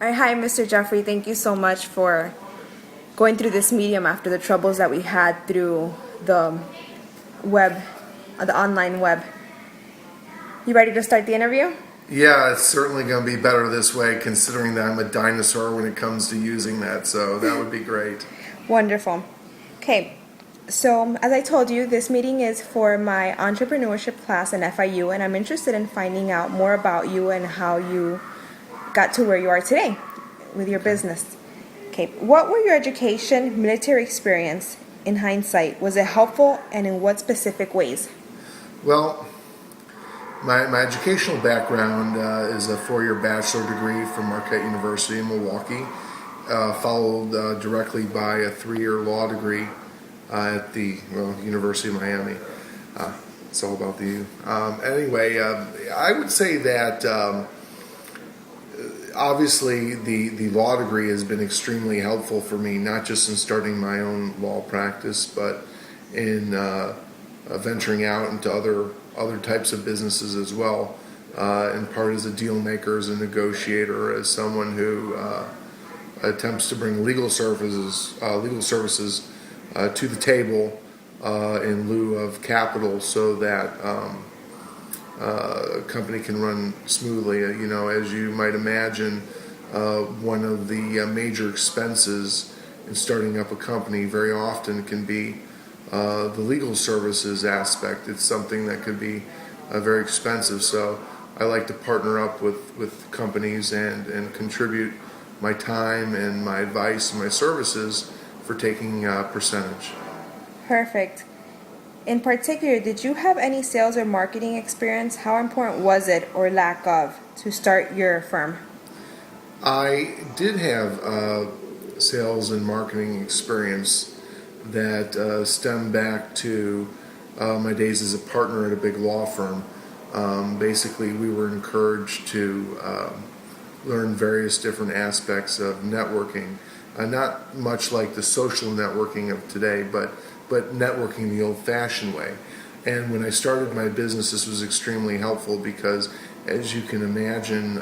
All right, hi, Mr. Jeffrey. Thank you so much for going through this medium after the troubles that we had through the web, the online web. You ready to start the interview? Yeah, it's certainly going to be better this way, considering that I'm a dinosaur when it comes to using that. So that would be great. Wonderful. Okay, so as I told you, this meeting is for my entrepreneurship class in FIU, and I'm interested in finding out more about you and how you got to where you are today with your business. Okay, what were your education, military experience in hindsight? Was it helpful, and in what specific ways? Well, my educational background is a 4-year bachelor degree from Marquette University in Milwaukee, followed directly by a 3-year law degree at the University of Miami. It's all about the U. Anyway, I would say that obviously the law degree has been extremely helpful for me, not just in starting my own law practice, but in venturing out into other types of businesses as well. In part as a deal maker, as a negotiator, as someone who attempts to bring legal services to the table in lieu of capital, so that a company can run smoothly. As you might imagine, one of the major expenses in starting up a company very often can be the legal services aspect. It's something that could be very expensive. So I like to partner up with companies and contribute my time and my advice and my services for taking a percentage. Perfect. In particular, did you have any sales or marketing experience? How important was it, or lack of, to start your firm? I did have sales and marketing experience that stemmed back to my days as a partner at a big law firm. Basically, we were encouraged to learn various different aspects of networking, not much like the social networking of today, but networking the old-fashioned way. And when I started my business, this was extremely helpful because, as you can imagine,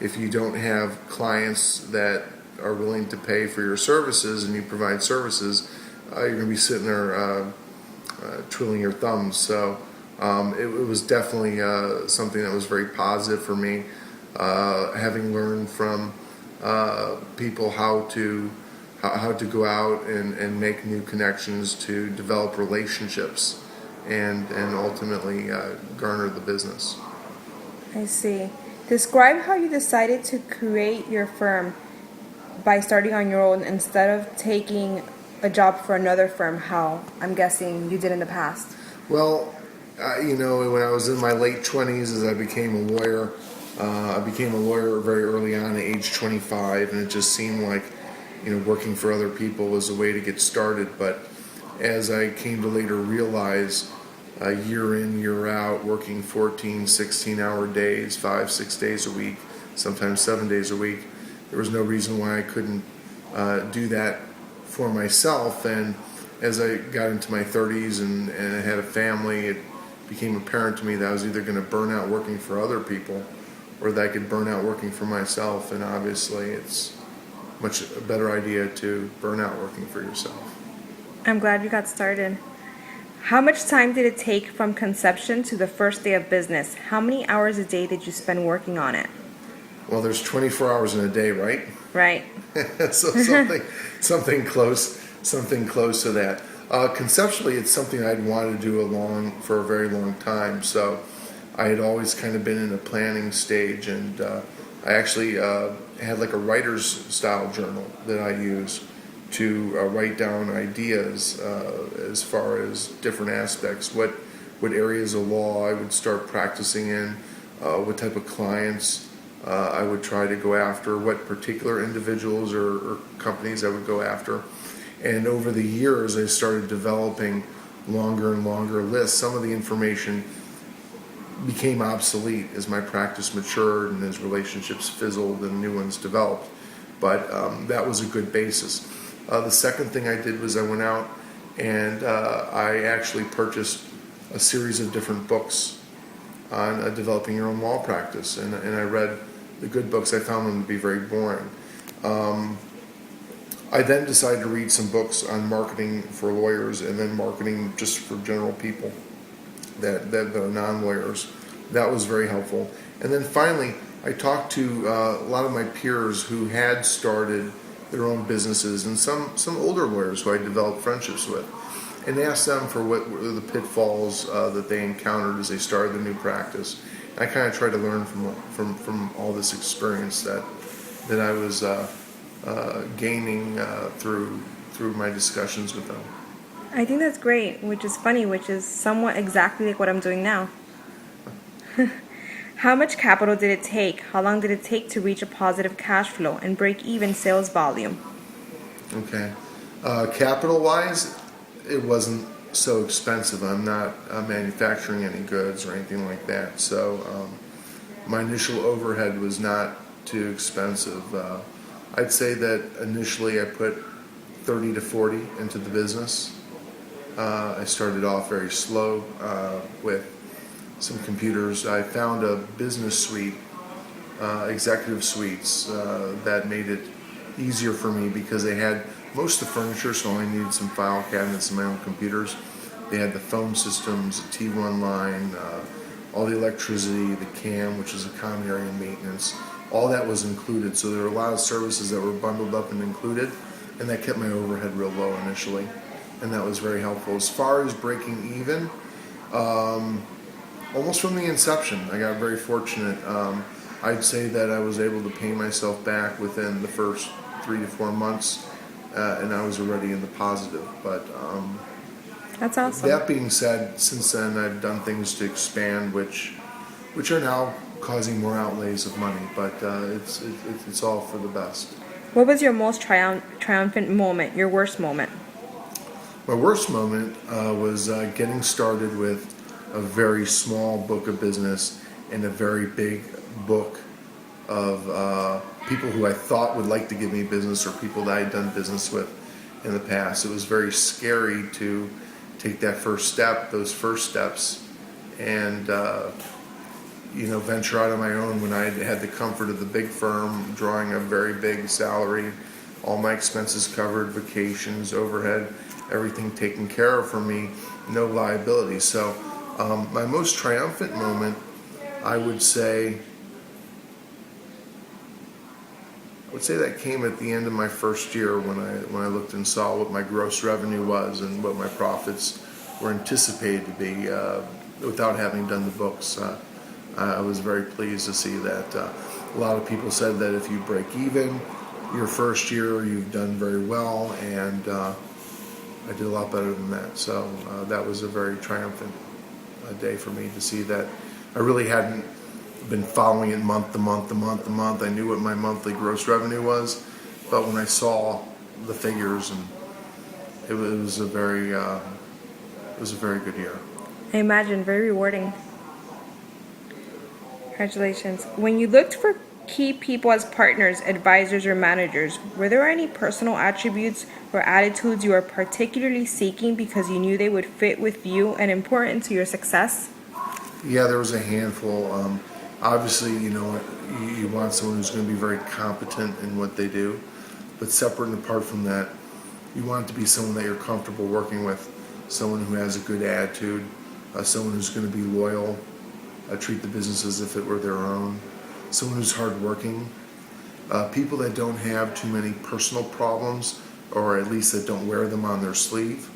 if you don't have clients that are willing to pay for your services and you provide services, you're going to be sitting there twiddling your thumbs. So it was definitely something that was very positive for me, having learned from people how to go out and make new connections, to develop relationships, and ultimately garner the business. I see. Describe how you decided to create your firm by starting on your own instead of taking a job for another firm, how I'm guessing you did in the past. Well, when I was in my late 20s, as I became a lawyer, very early on at age 25, and it just seemed like working for other people was a way to get started. But as I came to later realize, year in, year out, working 14, 16-hour days, 5-6 days a week, sometimes 7 days a week, there was no reason why I couldn't do that for myself. And as I got into my 30s and I had a family, it became apparent to me that I was either going to burn out working for other people or that I could burn out working for myself. And obviously it's much a better idea to burn out working for yourself. I'm glad you got started. How much time did it take from conception to the first day of business? How many hours a day did you spend working on it? Well, there's 24 hours in a day, right? Right. So something close to that. Conceptually, it's something I'd wanted to do for a very long time. So I had always kind of been in a planning stage, and I actually had like a writer's style journal that I use to write down ideas as far as different aspects, what areas of law I would start practicing in, what type of clients I would try to go after, what particular individuals or companies I would go after. And over the years, I started developing longer and longer lists. Some of the information became obsolete as my practice matured and as relationships fizzled and new ones developed. But that was a good basis. The second thing I did was I went out and I actually purchased a series of different books on developing your own law practice. And I read the good books, I found them to be very boring. I then decided to read some books on marketing for lawyers and then marketing just for general people that are non-lawyers. That was very helpful. And then finally, I talked to a lot of my peers who had started their own businesses and some older lawyers who I developed friendships with, and asked them for what were the pitfalls that they encountered as they started the new practice. I kind of tried to learn from all this experience that I was gaining through my discussions with them. I think that's great, which is funny, which is somewhat exactly like what I'm doing now. How much capital did it take? How long did it take to reach a positive cash flow and break even sales volume? Okay. Capital-wise, it wasn't so expensive. I'm not manufacturing any goods or anything like that. So my initial overhead was not too expensive. I'd say that initially I put 30 to 40 into the business. I started off very slow with some computers. I found a business suite, executive suites, that made it easier for me because they had most of the furniture, so I only needed some file cabinets and my own computers. They had the phone systems, the T1 line, all the electricity, the CAM, which is a common area maintenance. All that was included, so there were a lot of services that were bundled up and included, and that kept my overhead real low initially, and that was very helpful. As far as breaking even, almost from the inception, I got very fortunate. I'd say that I was able to pay myself back within the first 3 to 4 months, and I was already in the positive. But That's awesome. that being said, since then I've done things to expand, which are now causing more outlays of money. But it's all for the best. What was your most triumphant moment, your worst moment? My worst moment was getting started with a very small book of business and a very big book of people who I thought would like to give me business or people that I had done business with in the past. It was very scary to take that first step, those first steps, and venture out on my own when I had the comfort of the big firm, drawing a very big salary, all my expenses covered, vacations, overhead, everything taken care of for me, no liability. So my most triumphant moment, I would say that came at the end of my first year when I looked and saw what my gross revenue was and what my profits were anticipated to be without having done the books. I was very pleased to see that. A lot of people said that if you break even your first year, you've done very well, and I did a lot better than that. So that was a very triumphant day for me to see that. I really hadn't been following it month to month to month to month. I knew what my monthly gross revenue was, but when I saw the figures, and it was a very good year. I imagine very rewarding. Congratulations. When you looked for key people as partners, advisors, or managers, were there any personal attributes or attitudes you were particularly seeking because you knew they would fit with you and important to your success? Yeah, there was a handful. Obviously, you want someone who's going to be very competent in what they do, but separate and apart from that, you want it to be someone that you're comfortable working with, someone who has a good attitude, someone who's going to be loyal, treat the business as if it were their own, someone who's hardworking, people that don't have too many personal problems, or at least that don't wear them on their sleeve.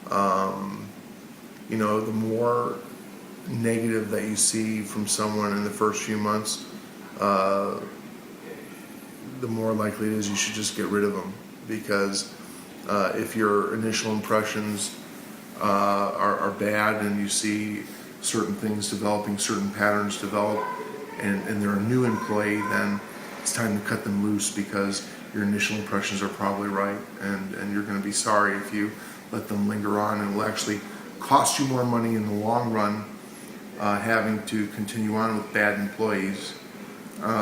The more negative that you see from someone in the first few months, the more likely it is you should just get rid of them, because if your initial impressions are bad and you see certain things developing, certain patterns develop, and they're a new employee, then it's time to cut them loose, because your initial impressions are probably right, and you're going to be sorry if you let them linger on, and it will actually cost you more money in the long run having to continue on with bad employees,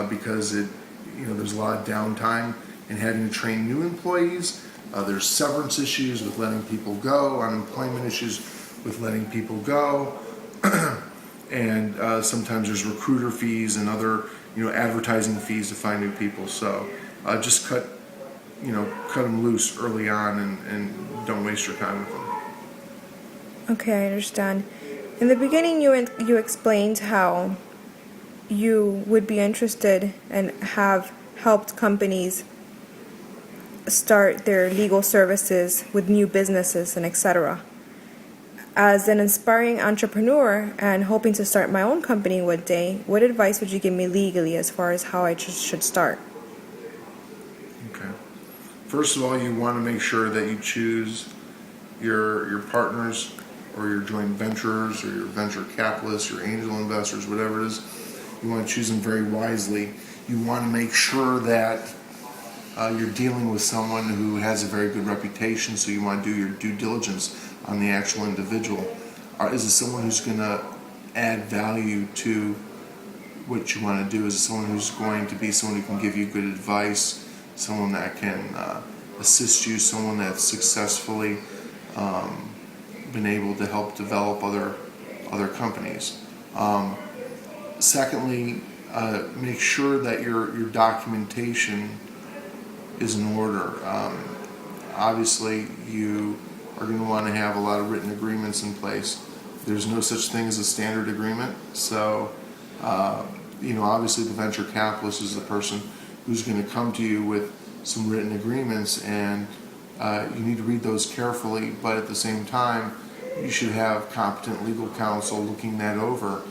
because there's a lot of downtime in having to train new employees. There's severance issues with letting people go, unemployment issues with letting people go, and sometimes there's recruiter fees and other advertising fees to find new people. So just cut them loose early on, and don't waste your time with them. Okay, I understand. In the beginning, you explained how you would be interested and have helped companies start their legal services with new businesses and etc. As an aspiring entrepreneur and hoping to start my own company one day, what advice would you give me legally as far as how I should start? Okay. First of all, you want to make sure that you choose your partners or your joint ventures or your venture capitalists, your angel investors, whatever it is. You want to choose them very wisely. You want to make sure that you're dealing with someone who has a very good reputation, so you want to do your due diligence on the actual individual. Is it someone who's going to add value to what you want to do? Is it someone who's going to be someone who can give you good advice, someone that can assist you, someone that's successfully been able to help develop other companies? Secondly, make sure that your documentation is in order. Obviously, you are going to want to have a lot of written agreements in place. There's no such thing as a standard agreement. So, obviously, the venture capitalist is the person who's going to come to you with some written agreements, and you need to read those carefully. But at the same time, you should have competent legal counsel looking that over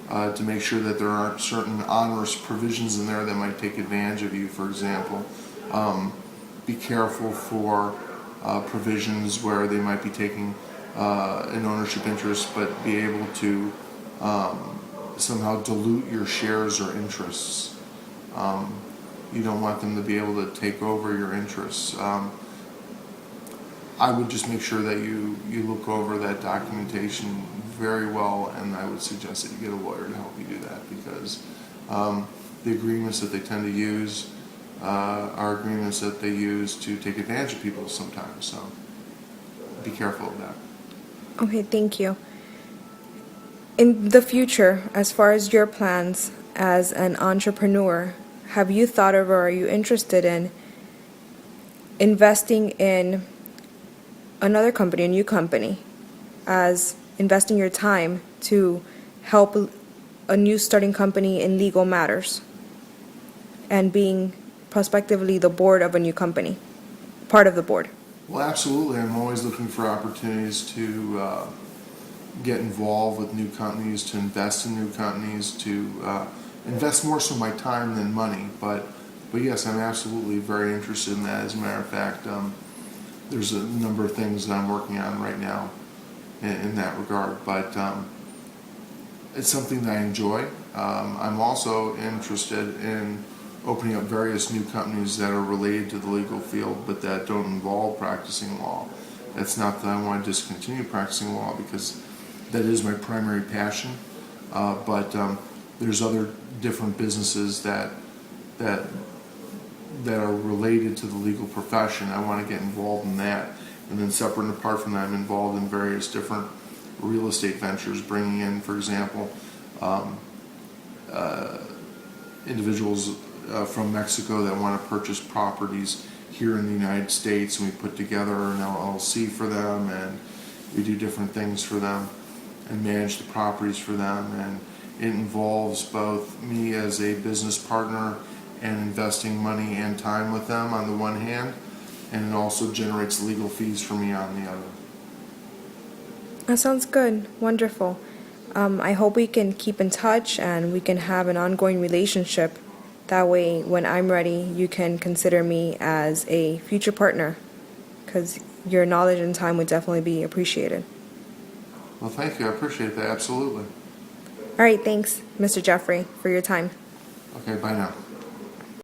to make sure that there aren't certain onerous provisions in there that might take advantage of you. For example, be careful for provisions where they might be taking an ownership interest, but be able to somehow dilute your shares or interests. You don't want them to be able to take over your interests. I would just make sure that you look over that documentation very well, and I would suggest that you get a lawyer to help you do that, because the agreements that they tend to use are agreements that they use to take advantage of people sometimes. So be careful of that. Okay, thank you. In the future, as far as your plans as an entrepreneur, have you thought of or are you interested in investing in another company, a new company, as investing your time to help a new starting company in legal matters and being prospectively the board of a new company, part of the board? Well, absolutely. I'm always looking for opportunities to get involved with new companies, to invest in new companies, to invest more so my time than money. But yes, I'm absolutely very interested in that. As a matter of fact, there's a number of things that I'm working on right now in that regard. But it's something that I enjoy. I'm also interested in opening up various new companies that are related to the legal field, but that don't involve practicing law. That's not that I want to discontinue practicing law, because that is my primary passion. But there's other different businesses that are related to the legal profession. I want to get involved in that. And then separate and apart from that, I'm involved in various different real estate ventures, bringing in, for example, individuals from Mexico that want to purchase properties here in the United States, and we put together an LLC for them, and we do different things for them and manage the properties for them. And it involves both me as a business partner and investing money and time with them on the one hand, and it also generates legal fees for me on the other. That sounds good. Wonderful. I hope we can keep in touch and we can have an ongoing relationship. That way, when I'm ready, you can consider me as a future partner, because your knowledge and time would definitely be appreciated. Well, thank you. I appreciate that. Absolutely. All right, thanks, Mr. Jeffrey, for your time. Okay, bye now.